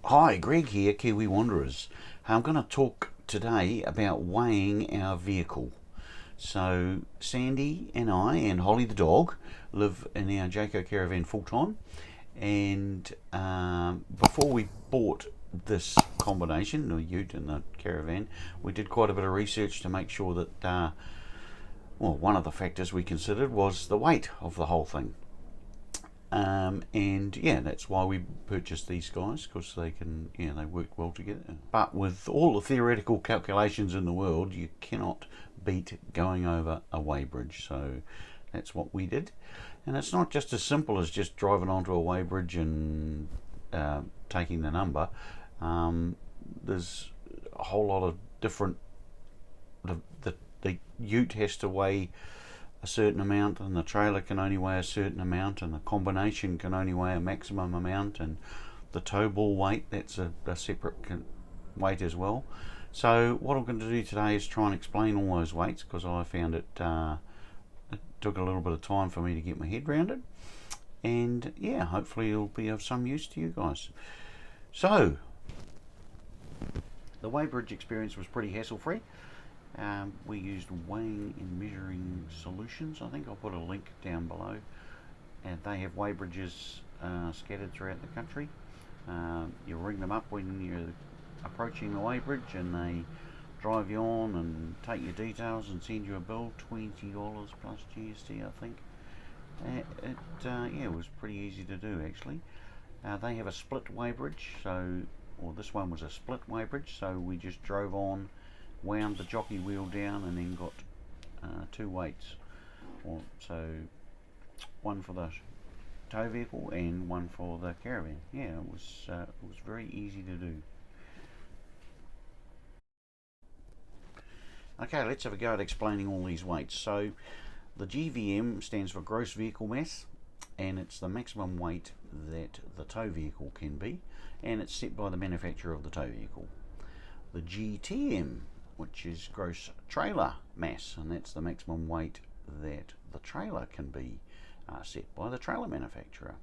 Hi, Greg here, Kiwi Wanderers. I'm going to talk today about weighing our vehicle. So, Sandy and I and Holly the dog live in our Jayco Caravan full time, and before we bought this combination, the ute and the caravan, we did quite a bit of research to make sure that, one of the factors we considered was the weight of the whole thing. And yeah, that's why we purchased these guys, because they can, they work well together. But with all the theoretical calculations in the world, you cannot beat going over a weighbridge. So that's what we did. And it's not just as simple as just driving onto a weighbridge and taking the number. There's a whole lot of different. The ute has to weigh a certain amount, and the trailer can only weigh a certain amount, and the combination can only weigh a maximum amount, and the tow ball weight, that's a separate weight as well. So what I'm going to do today is try and explain all those weights, because I found it took a little bit of time for me to get my head around it, and yeah, hopefully it'll be of some use to you guys. So the weighbridge experience was pretty hassle free. We used Weighing and Measuring Solutions. I think I'll put a link down below, and they have weighbridges scattered throughout the country. You ring them up when you're approaching the weighbridge, and they drive you on and take your details and send you a bill, $20 plus GST, I think. It was pretty easy to do actually. They have a split weighbridge, this one was a split weighbridge, so we just drove on, wound the jockey wheel down, and then got two weights. So one for the tow vehicle and one for the caravan. Yeah, it was very easy to do. Okay, let's have a go at explaining all these weights. So the GVM stands for gross vehicle mass, and it's the maximum weight that the tow vehicle can be, and it's set by the manufacturer of the tow vehicle. The GTM, which is gross trailer mass, and that's the maximum weight that the trailer can be, set by the trailer manufacturer.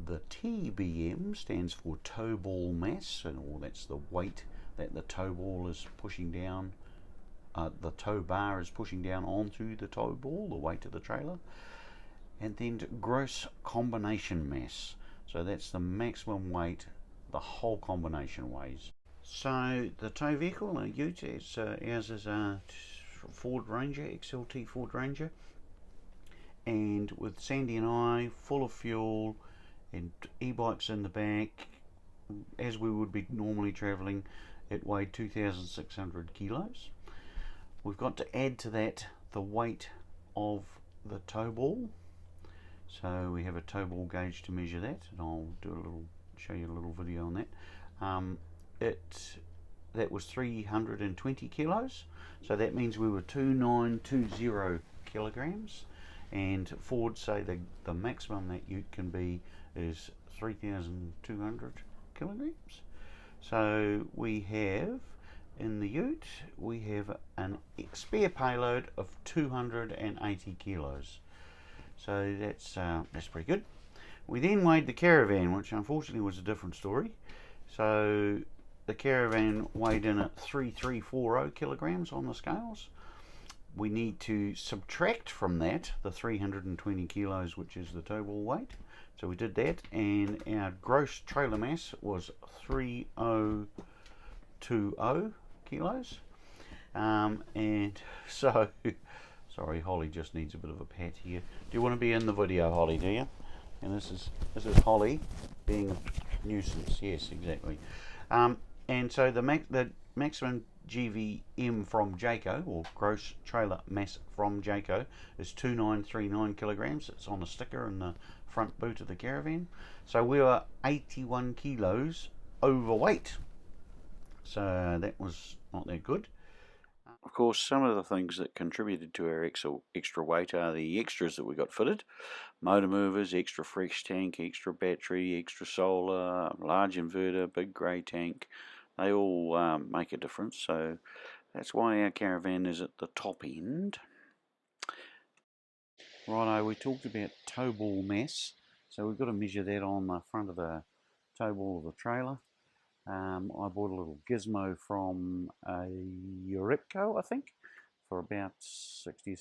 The TBM stands for tow ball mass, and that's the weight that the tow ball is pushing down, the tow bar is pushing down onto the tow ball, the weight of the trailer. And then gross combination mass, so that's the maximum weight the whole combination weighs. So the tow vehicle, a ute, ours is a Ford Ranger, XLT Ford Ranger, and with Sandy and I, full of fuel and e-bikes in the back, as we would be normally travelling, it weighed 2,600 kilos. We've got to add to that the weight of the tow ball, so we have a tow ball gauge to measure that, and I'll show you a little video on that. That was 320 kilos, so that means we were 2920 kilograms, and Ford say the maximum that ute can be is 3,200 kilograms. So we have, in the ute, we have an spare payload of 280 kilos, so that's pretty good. We then weighed the caravan, which unfortunately was a different story. So the caravan weighed in at 3,340 kilograms on the scales. We need to subtract from that the 320 kilos, which is the tow ball weight. So we did that, and our gross trailer mass was 3,020 kilos. And so, sorry, Holly just needs a bit of a pat here. Do you want to be in the video, Holly? Do you? And this is Holly being a nuisance. Yes, exactly. And so the maximum GVM from Jayco, or gross trailer mass from Jayco, is 2,939 kilograms. It's on a sticker in the front boot of the caravan. So we were 81 kilos overweight. So that was not that good. Of course, some of the things that contributed to our extra weight are the extras that we got fitted. Motor movers, extra fresh tank, extra battery, extra solar, large inverter, big grey tank. They all make a difference, so that's why our caravan is at the top end. Righto, we talked about tow ball mass, so we've got to measure that on the front of the tow ball of the trailer. I bought a little gizmo from a Jayco, I think, for about $60 or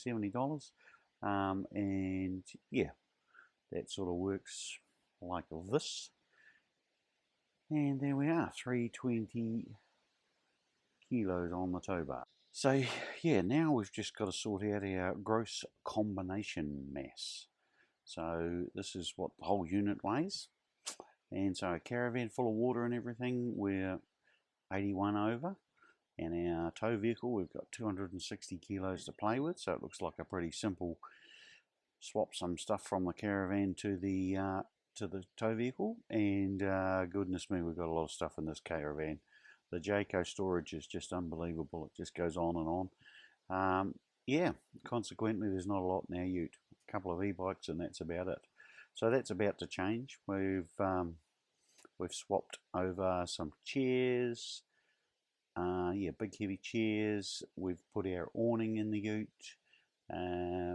$70. And yeah, that sort of works like this. And there we are, 320 kilos on the tow bar. So yeah, now we've just got to sort out our gross combination mass. So this is what the whole unit weighs. And so a caravan full of water and everything, we're 81 over. And our tow vehicle, we've got 260 kilos to play with. So it looks like a pretty simple swap some stuff from the caravan to the tow vehicle. And goodness me, we've got a lot of stuff in this caravan. The Jayco storage is just unbelievable. It just goes on and on. Yeah, consequently, there's not a lot in our ute. A couple of e-bikes, and that's about it. So that's about to change. We've swapped over some chairs. Yeah, big heavy chairs. We've put our awning in the ute.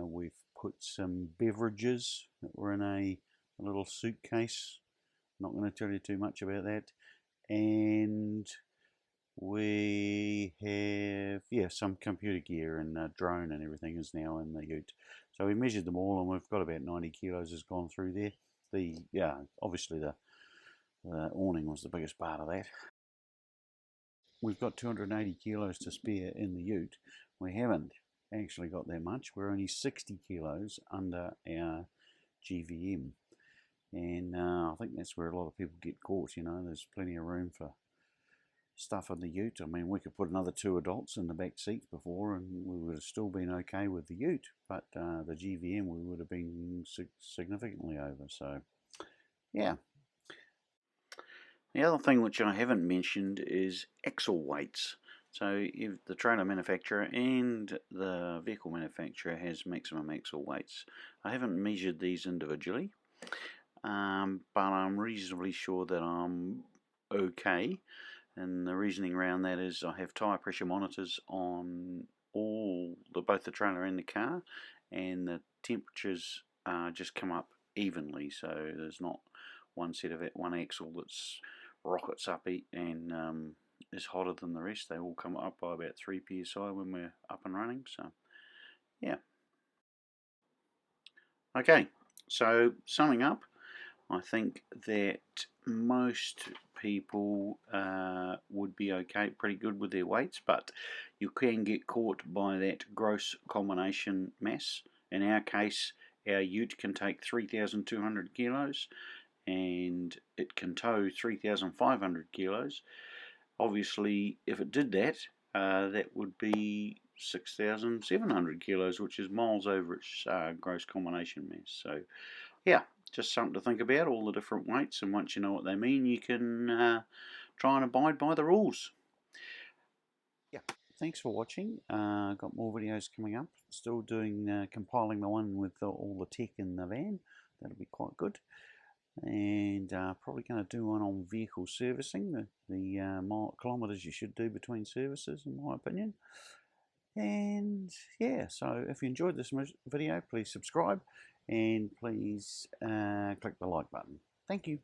We've put some beverages that were in a little suitcase. Not going to tell you too much about that. And we have, yeah, some computer gear, and a drone and everything is now in the ute. So we measured them all, and we've got about 90 kilos has gone through there. Obviously the awning was the biggest part of that. We've got 280 kilos to spare in the ute. We haven't actually got that much. We're only 60 kilos under our GVM. And I think that's where a lot of people get caught, you know. There's plenty of room for stuff in the ute. I mean, we could put another 2 adults in the back seats before, and we would have still been okay with the ute. But the GVM, we would have been significantly over. So, yeah. The other thing which I haven't mentioned is axle weights. So if the trailer manufacturer and the vehicle manufacturer has maximum axle weights. I haven't measured these individually, but I'm reasonably sure that I'm okay. And the reasoning around that is I have tyre pressure monitors on both the trailer and the car, and the temperatures just come up evenly. So there's not one axle that's rockets up and is hotter than the rest. They all come up by about 3 psi when we're up and running. So yeah. Okay, so summing up, I think that most people would be okay, pretty good with their weights, but you can get caught by that gross combination mass. In our case, our ute can take 3,200 kilos and it can tow 3,500 kilos. Obviously, if it did that, that would be 6,700 kilos, which is miles over its gross combination mass. So, yeah, just something to think about, all the different weights, and once you know what they mean, you can try and abide by the rules. Yeah, thanks for watching. Got more videos coming up. Still doing compiling the one with all the tech in the van. That'll be quite good. And probably going to do one on vehicle servicing, the kilometres you should do between services, in my opinion. And yeah, so if you enjoyed this video, please subscribe and please click the like button. Thank you.